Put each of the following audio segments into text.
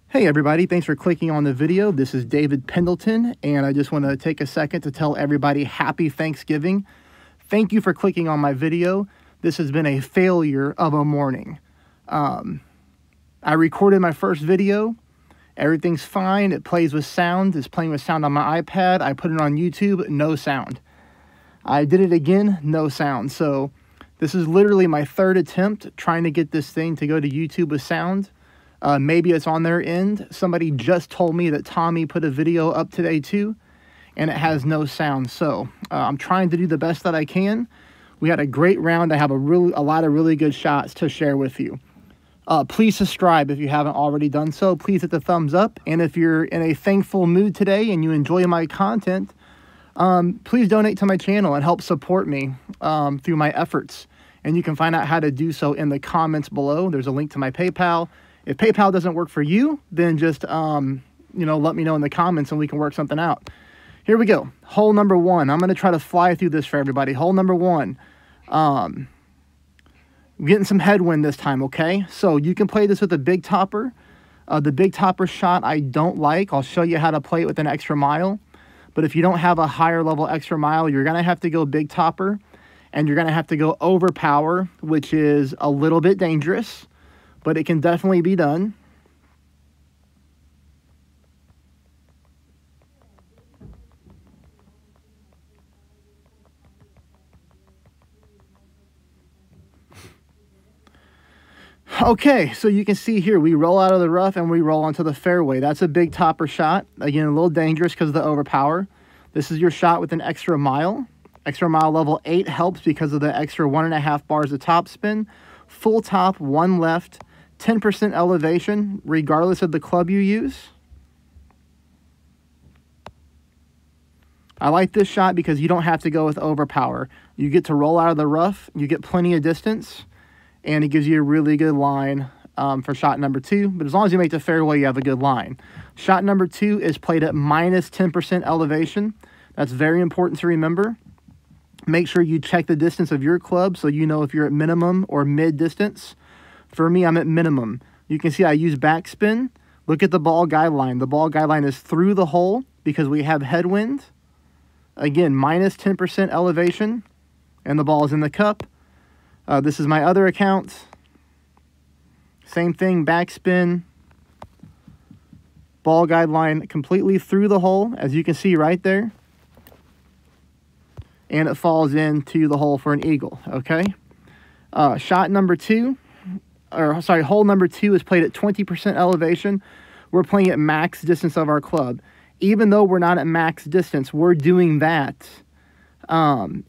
Hey everybody, thanks for clicking on the video. This is David Pendleton, and I just want to take a second to tell everybody happy Thanksgiving. Thank you for clicking on my video. This has been a failure of a morning. I recorded my first video. Everything's fine. It plays with sound. It's playing with sound on my iPad. I put it on YouTube, no sound. I did it again, no sound. So this is literally my third attempt trying to get this thing to go to YouTube with sound. Maybe it's on their end. Somebody just told me that Tommy put a video up today too, and it has no sound. So I'm trying to do the best that I can. We had a great round. I have a lot of really good shots to share with you. Please subscribe if you haven't already done so. Please hit the thumbs up. And if you're in a thankful mood today and you enjoy my content, please donate to my channel and help support me through my efforts. And you can find out how to do so in the comments below. There's a link to my PayPal. If PayPal doesn't work for you, then just, let me know in the comments and we can work something out. Here we go. Hole number one. I'm going to try to fly through this for everybody. Hole number one. Getting some headwind this time, okay? So you can play this with a big topper. The big topper shot I don't like. I'll show you how to play it with an extra mile. But if you don't have a higher level extra mile, you're going to have to go big topper. And you're going to have to go overpower, which is a little bit dangerous. But it can definitely be done. Okay, so you can see here, we roll out of the rough and we roll onto the fairway. That's a big topper shot. Again, a little dangerous because of the overpower. This is your shot with an extra mile. Extra mile level 8 helps because of the extra 1.5 bars of topspin. Full top, 1 left. 10% elevation, regardless of the club you use. I like this shot because you don't have to go with overpower. You get to roll out of the rough, you get plenty of distance, and it gives you a really good line for shot number 2. But as long as you make the fairway, you have a good line. Shot number 2 is played at minus 10% elevation. That's very important to remember. Make sure you check the distance of your club so you know if you're at minimum or mid distance. For me, I'm at minimum. You can see I use backspin. Look at the ball guideline. The ball guideline is through the hole because we have headwind. Again, minus 10% elevation, and the ball is in the cup. This is my other account. Same thing, backspin. Ball guideline completely through the hole, as you can see right there. And it falls into the hole for an eagle, okay? Shot number 2. Hole number 2 is played at 20% elevation. We're playing at max distance of our club. Even though we're not at max distance, we're doing that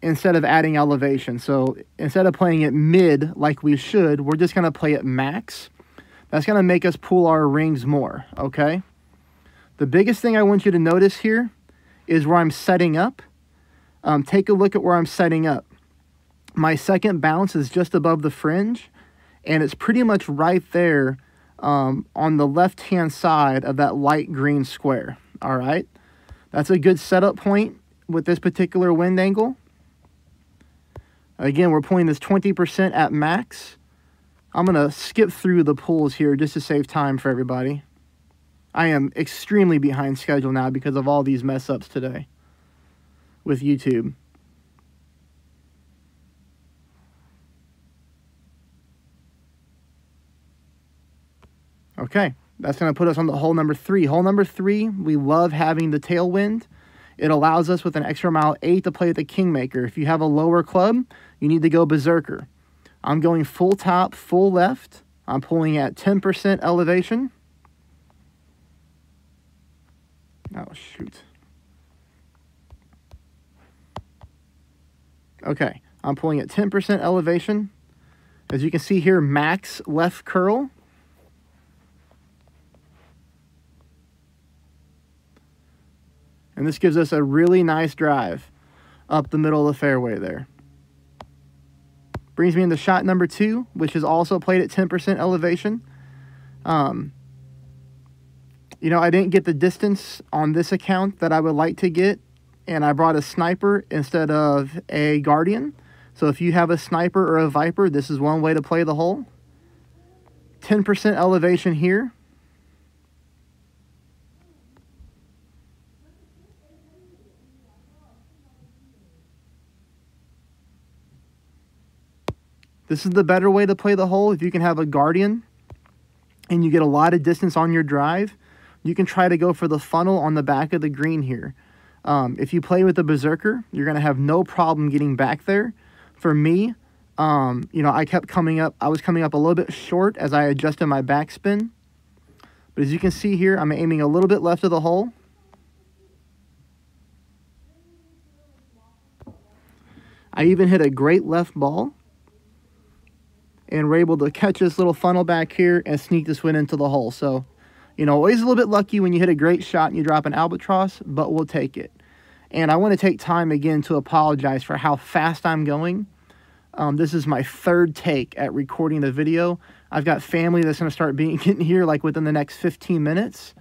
instead of adding elevation. So instead of playing at mid like we should, we're just going to play at max. That's going to make us pull our rings more, okay? The biggest thing I want you to notice here is where I'm setting up. Take a look at where I'm setting up. My second bounce is just above the fringe. And it's pretty much right there on the left-hand side of that light green square. All right. That's a good setup point with this particular wind angle. Again, we're pulling this 20% at max. I'm going to skip through the pulls here just to save time for everybody. I am extremely behind schedule now because of all these mess-ups today with YouTube. Okay, that's going to put us on the hole number 3. Hole number 3, we love having the tailwind. It allows us with an extra mile 8 to play with the Kingmaker. If you have a lower club, you need to go berserker. I'm going full top, full left. I'm pulling at 10% elevation. Oh, shoot. Okay, I'm pulling at 10% elevation. As you can see here, max left curl. And this gives us a really nice drive up the middle of the fairway there. Brings me into shot number 2, which is also played at 10% elevation. I didn't get the distance on this account that I would like to get, and I brought a sniper instead of a guardian. So if you have a sniper or a viper, this is one way to play the hole. 10% elevation here. This is the better way to play the hole. If you can have a guardian and you get a lot of distance on your drive, you can try to go for the funnel on the back of the green here. If you play with the berserker, you're going to have no problem getting back there. For me, you know, I was coming up a little bit short as I adjusted my backspin. But as you can see here, I'm aiming a little bit left of the hole. I even hit a great left ball. And we're able to catch this little funnel back here and sneak this one into the hole. So, you know, always a little bit lucky when you hit a great shot and you drop an albatross, but we'll take it. And I want to take time again to apologize for how fast I'm going. This is my third take at recording the video. I've got family that's going to start getting here like within the next 15 minutes.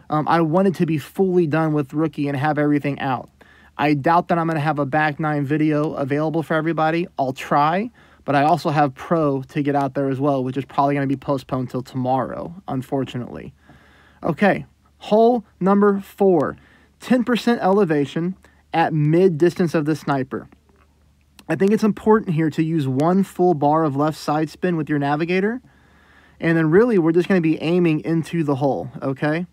I wanted to be fully done with rookie and have everything out. I doubt that I'm going to have a back nine video available for everybody. I'll try. But I also have pro to get out there as well, which is probably going to be postponed till tomorrow, unfortunately. Okay, hole number 4. 10% elevation at mid-distance of the sniper. I think it's important here to use one full bar of left side spin with your navigator. And then really, we're just going to be aiming into the hole, okay?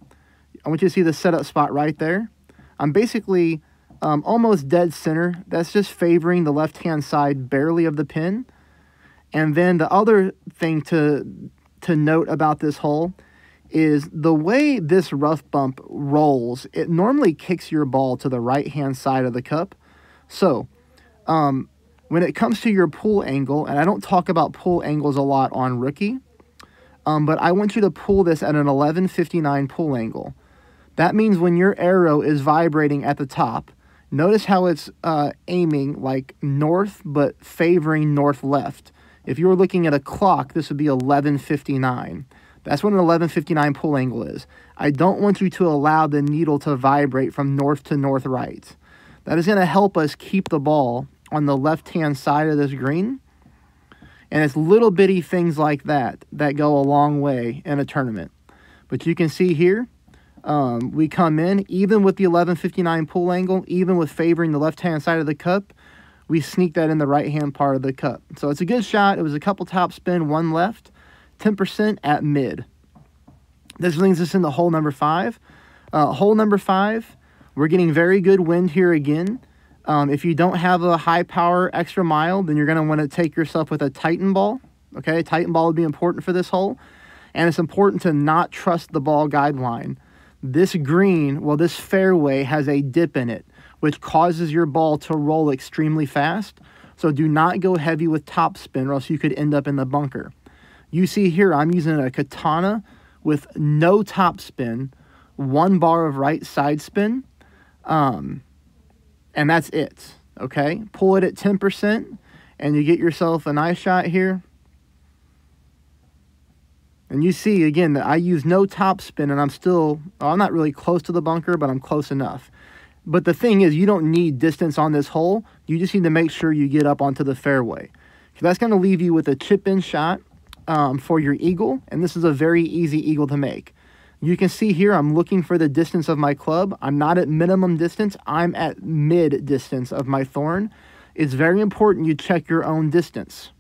I want you to see the setup spot right there. I'm basically almost dead center. That's just favoring the left-hand side barely of the pin. And then the other thing to note about this hole is the way this rough bump rolls, it normally kicks your ball to the right-hand side of the cup. So when it comes to your pull angle, and I don't talk about pull angles a lot on rookie, but I want you to pull this at an 1159 pull angle. That means when your arrow is vibrating at the top, notice how it's aiming like north, but favoring north-left. If you were looking at a clock, this would be 11:59. That's what an 11:59 pull angle is. I don't want you to allow the needle to vibrate from north to north right. That is going to help us keep the ball on the left-hand side of this green. And it's little bitty things like that that go a long way in a tournament. But you can see here, we come in, even with the 11:59 pull angle, even with favoring the left-hand side of the cup, we sneak that in the right-hand part of the cup. So it's a good shot. It was a couple top spin, one left, 10% at mid. This brings us into hole number 5. Hole number 5, we're getting very good wind here again. If you don't have a high-power extra mile, then you're going to want to take yourself with a Titan ball. Okay, a Titan ball would be important for this hole. And it's important to not trust the ball guideline. This green, well, this fairway has a dip in it, which causes your ball to roll extremely fast. So do not go heavy with topspin or else you could end up in the bunker. You see here, I'm using a katana with no topspin, 1 bar of right side spin, and that's it, okay? Pull it at 10%, and you get yourself a nice shot here. And you see, again, that I use no topspin, and I'm not really close to the bunker, but I'm close enough. But the thing is, you don't need distance on this hole. You just need to make sure you get up onto the fairway. So that's going to leave you with a chip-in shot for your eagle, and this is a very easy eagle to make. You can see here I'm looking for the distance of my club. I'm not at minimum distance. I'm at mid distance of my thorn. It's very important you check your own distance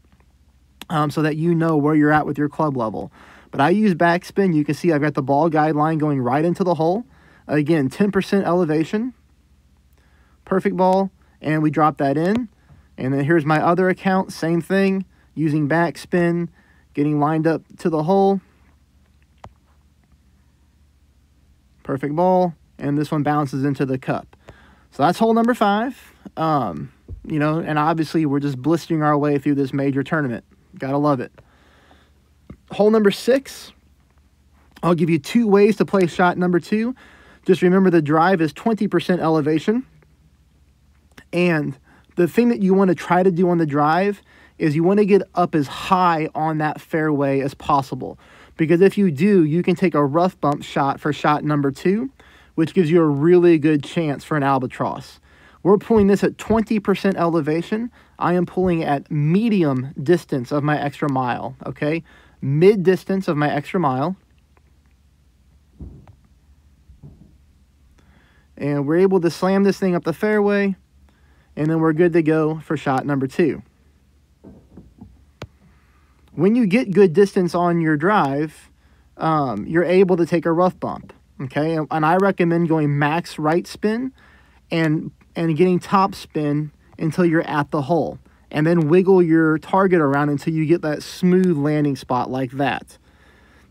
so that you know where you're at with your club level. But I use backspin. You can see I've got the ball guideline going right into the hole. Again, 10% elevation. Perfect ball. And we drop that in. And then here's my other account. Same thing. Using backspin. Getting lined up to the hole. Perfect ball. And this one bounces into the cup. So that's hole number 5. You know, and obviously we're just blistering our way through this major tournament. Gotta love it. Hole number 6. I'll give you 2 ways to play shot number 2. Just remember the drive is 20% elevation. And the thing that you want to try to do on the drive is you want to get up as high on that fairway as possible. Because if you do, you can take a rough bump shot for shot number 2, which gives you a really good chance for an albatross. We're pulling this at 20% elevation. I am pulling at medium distance of my extra mile, okay? Mid distance of my extra mile. And we're able to slam this thing up the fairway, and then we're good to go for shot number 2. when you get good distance on your drive, you're able to take a rough bump. Okay, and I recommend going max right spin and getting top spin until you're at the hole, and then wiggle your target around until you get that smooth landing spot like that.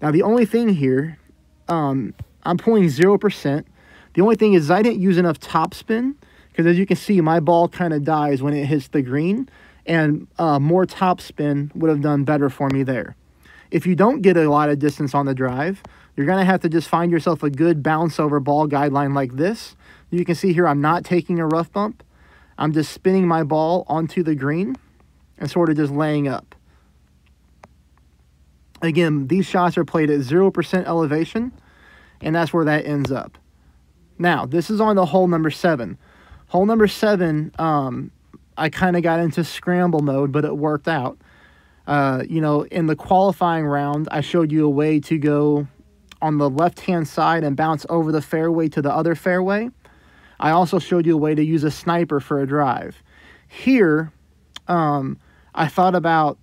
Now the only thing here, I'm pulling 0%. The only thing is I didn't use enough top spin, because as you can see, my ball kind of dies when it hits the green, and more top spin would have done better for me there. If you don't get a lot of distance on the drive, you're going to have to just find yourself a good bounce over ball guideline like this. You can see here I'm not taking a rough bump. I'm just spinning my ball onto the green and sort of just laying up. Again, these shots are played at 0% elevation, and that's where that ends up. Now, this is on the hole number 7. Hole number 7, I kind of got into scramble mode, but it worked out. You know, in the qualifying round, I showed you a way to go on the left-hand side and bounce over the fairway to the other fairway. I also showed you a way to use a sniper for a drive. Here, I thought about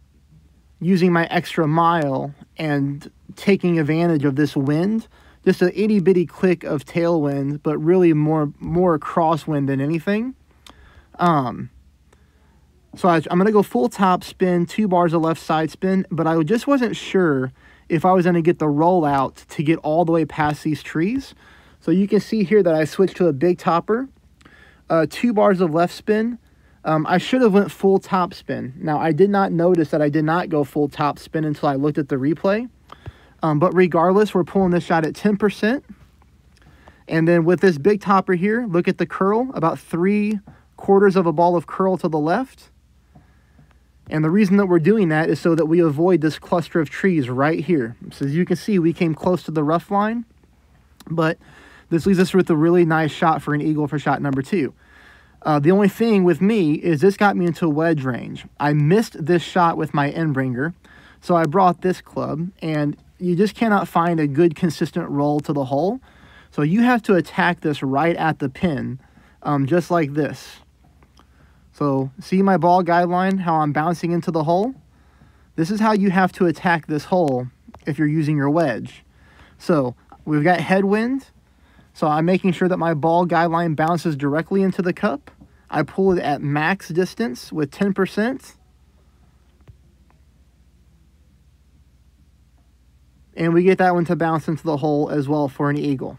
using my extra mile and taking advantage of this wind. Just an itty-bitty click of tailwind, but really more crosswind than anything. So I'm going to go full top spin, 2 bars of left side spin, but I just wasn't sure if I was going to get the rollout to get all the way past these trees. So you can see here that I switched to a big topper, 2 bars of left spin. I should have went full top spin. Now, I did not notice that I did not go full top spin until I looked at the replay. But regardless, we're pulling this shot at 10%. And then with this big topper here, look at the curl, about 3/4 of a ball of curl to the left. And the reason that we're doing that is so that we avoid this cluster of trees right here. So as you can see, we came close to the rough line, but this leaves us with a really nice shot for an eagle for shot number 2. The only thing with me is this got me into wedge range. I missed this shot with my end bringer, so I brought this club, and you just cannot find a good consistent roll to the hole. So you have to attack this right at the pin, just like this. So see my ball guideline, how I'm bouncing into the hole? This is how you have to attack this hole if you're using your wedge. So we've got headwind. So I'm making sure that my ball guideline bounces directly into the cup. I pull it at max distance with 10%. And we get that one to bounce into the hole as well for an eagle.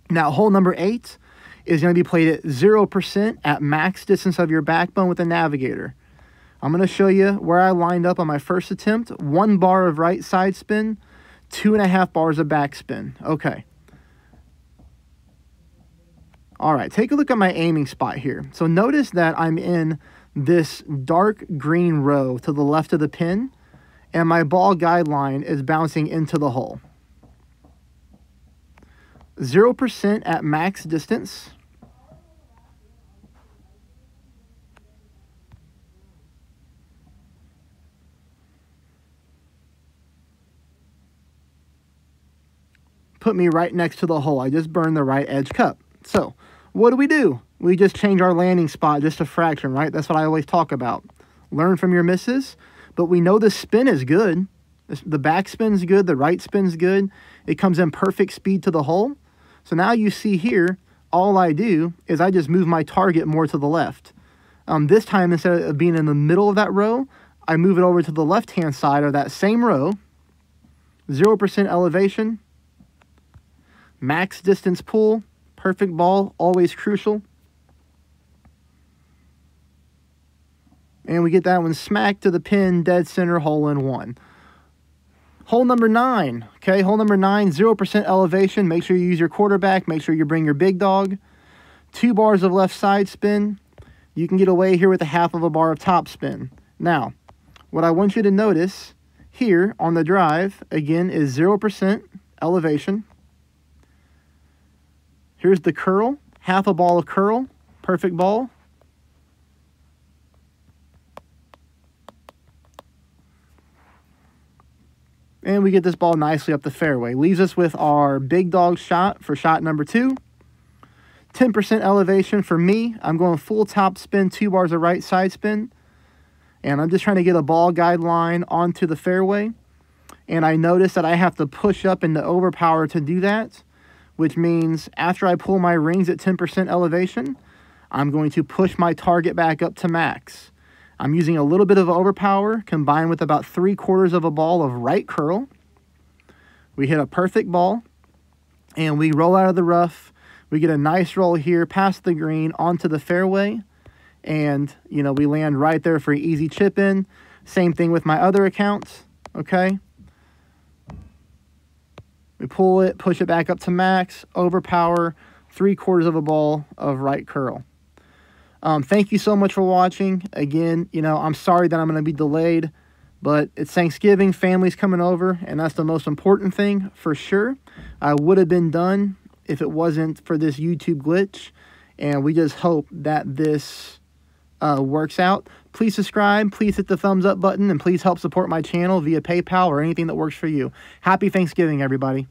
Now, hole number 8 is going to be played at 0% at max distance of your backbone with a navigator. I'm going to show you where I lined up on my first attempt. 1 bar of right side spin, 2.5 bars of back spin. Okay. All right, take a look at my aiming spot here. So notice that I'm in this dark green row to the left of the pin, and my ball guideline is bouncing into the hole. 0% at max distance. Put me right next to the hole. I just burned the right edge cup. So what do? We just change our landing spot just a fraction, right? That's what I always talk about. Learn from your misses, but we know the spin is good. The back spin's good, the right spin's good. It comes in perfect speed to the hole. So now you see here, all I do is I just move my target more to the left. This time, instead of being in the middle of that row, I move it over to the left-hand side of that same row. 0% elevation. Max distance pull. Perfect ball, always crucial. And we get that one smack to the pin, dead center, hole in 1. Hole number 9, okay, hole number 9, 0% elevation. Make sure you use your quarterback. Make sure you bring your big dog. 2 bars of left side spin. You can get away here with a 1/2 of a bar of top spin. Now, what I want you to notice here on the drive, again, is 0% elevation. Here's the curl, 1/2 a ball of curl, perfect ball. And we get this ball nicely up the fairway. Leaves us with our big dog shot for shot number 2. 10% elevation for me. I'm going full top spin, 2 bars of right side spin. And I'm just trying to get a ball guideline onto the fairway. And I notice that I have to push up into overpower to do that, which means after I pull my rings at 10% elevation, I'm going to push my target back up to max. I'm using a little bit of overpower combined with about 3/4 of a ball of right curl. We hit a perfect ball, and we roll out of the rough. We get a nice roll here past the green onto the fairway, and, you know, we land right there for an easy chip in. Same thing with my other accounts, okay? We pull it, push it back up to max, overpower, 3/4 of a ball of right curl. Thank you so much for watching. Again, you know, I'm sorry that I'm going to be delayed, but it's Thanksgiving, family's coming over, and that's the most important thing for sure. I would have been done if it wasn't for this YouTube glitch, and we just hope that this works out. Please subscribe, please hit the thumbs up button, and please help support my channel via PayPal or anything that works for you. Happy Thanksgiving, everybody.